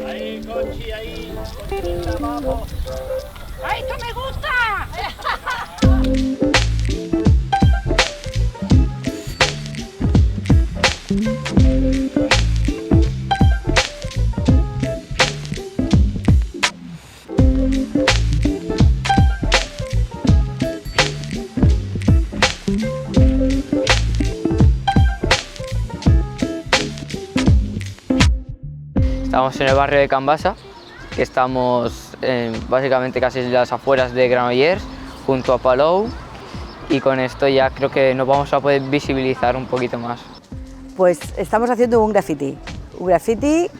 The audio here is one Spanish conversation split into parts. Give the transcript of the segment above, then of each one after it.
Ahí, Conchi, ahí. Conchita, vamos. ¡Ay, esto me gusta! Estamos en el barrio de Can Basa, que estamos básicamente casi en las afueras de Granollers, junto a Palou, y con esto ya creo que nos vamos a poder visibilizar un poquito más. Pues estamos haciendo un graffiti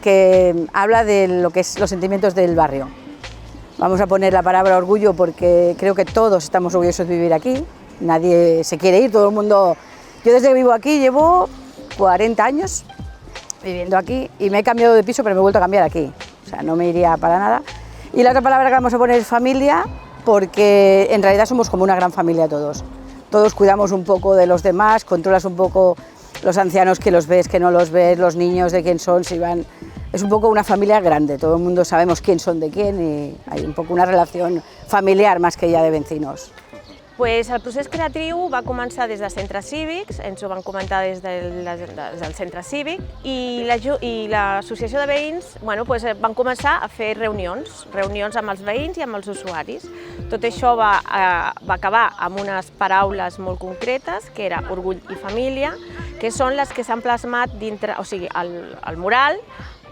que habla de lo que es los sentimientos del barrio. Vamos a poner la palabra orgullo porque creo que todos estamos orgullosos de vivir aquí, nadie se quiere ir, todo el mundo... Yo desde que vivo aquí llevo 40 años viviendo aquí y me he cambiado de piso pero me he vuelto a cambiar aquí, o sea, no me iría para nada. Y la otra palabra que vamos a poner es familia, porque en realidad somos como una gran familia todos. Todos cuidamos un poco de los demás, controlas un poco los ancianos que los ves, que no los ves, los niños de quién son, si van... Es un poco una familia grande, todo el mundo sabemos quién son de quién y hay un poco una relación familiar más que ya de vecinos. Pues el procés creatiu va començar des de centres cívics, ens ho van comentar des del centre cívic i l'associació de veïns pues van començar a fer reunions amb els veïns i amb els usuaris. Tot això va acabar amb unes paraules molt concretes, que era orgull i família, que són les que s'han plasmat dintre, o sigui, al mural,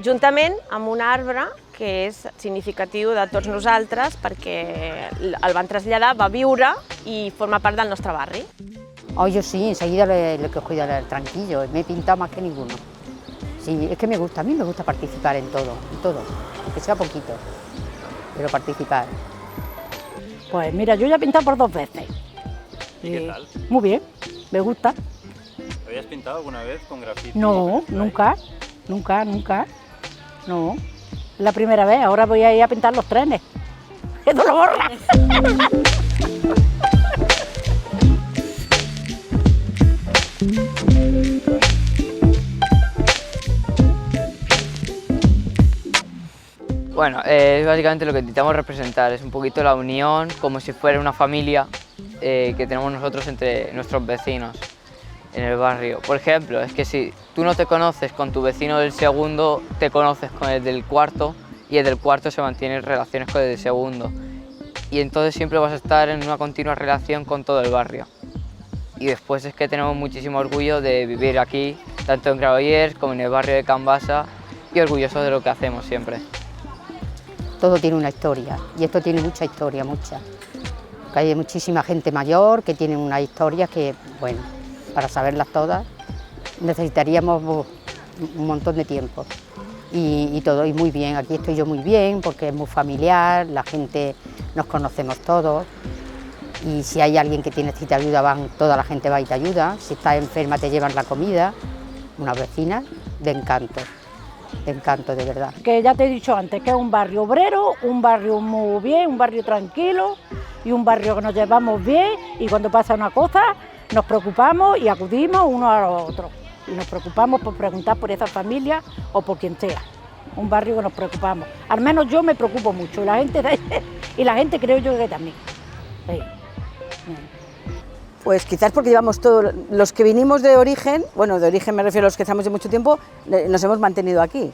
juntament amb un arbre que és significatiu de tots nosaltres perquè el van traslladar, va viure i forma part del nostre barri. Oh, yo sí, enseguida le cojo ya el tranquillo, me he pintado más que ninguno. Sí, es que me gusta, a mí me gusta participar en todo, aunque sea poquito, pero participar. Pues mira, yo ya he pintado por 2 veces. ¿Y qué tal? Muy bien, me gusta. ¿Habías pintado alguna vez con grafiti? No, nunca, no. Es la primera vez, ahora voy a ir a pintar los trenes. ¡Eso lo borra! Bueno, básicamente lo que intentamos representar es un poquito la unión, como si fuera una familia que tenemos nosotros entre nuestros vecinos en el barrio. Por ejemplo, es que si tú no te conoces con tu vecino del segundo, te conoces con el del cuarto y el del cuarto se mantiene relaciones con el del segundo. Y entonces siempre vas a estar en una continua relación con todo el barrio. Y después es que tenemos muchísimo orgullo de vivir aquí, tanto en Granollers como en el barrio de Can Basa, y orgullosos de lo que hacemos siempre. Todo tiene una historia y esto tiene mucha historia, mucha. Porque hay muchísima gente mayor que tiene unas historias que, bueno, para saberlas todas necesitaríamos un montón de tiempo. Y todo, y muy bien, aquí estoy yo muy bien porque es muy familiar, la gente nos conocemos todos y si hay alguien que necesita ayuda, toda la gente va y te ayuda, si estás enferma te llevan la comida, unas vecinas de encanto de verdad. Que ya te he dicho antes, que es un barrio obrero, un barrio muy bien, un barrio tranquilo y un barrio que nos llevamos bien y cuando pasa una cosa nos preocupamos y acudimos unos a los otros. Y nos preocupamos por preguntar por esa familia o por quien sea. Un barrio que nos preocupamos. Al menos yo me preocupo mucho y la gente creo yo que también. Sí. Pues quizás porque llevamos todos, los que vinimos de origen, bueno, de origen me refiero a los que estamos de mucho tiempo, nos hemos mantenido aquí.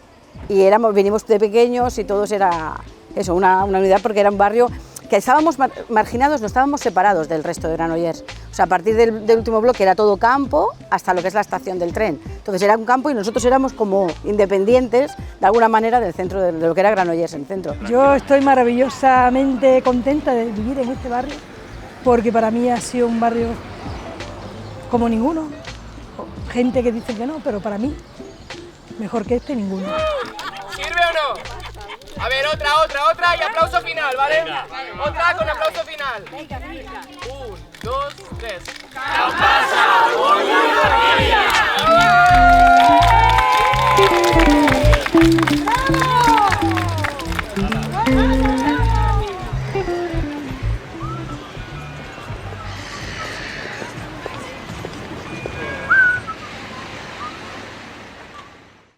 Y vinimos de pequeños y todos era eso, una unidad porque era un barrio que estábamos marginados, no estábamos separados del resto de Granollers. O sea, a partir del último bloque era todo campo hasta lo que es la estación del tren. Entonces era un campo y nosotros éramos como independientes, de alguna manera, del centro de lo que era Granollers, en el centro. Yo estoy maravillosamente contenta de vivir en este barrio, porque para mí ha sido un barrio como ninguno. Gente que dice que no, pero para mí, mejor que este, ninguno. ¿Sirve o no? A ver, otra y aplauso final, ¿vale? Otra con aplauso final. 1, 2, 3.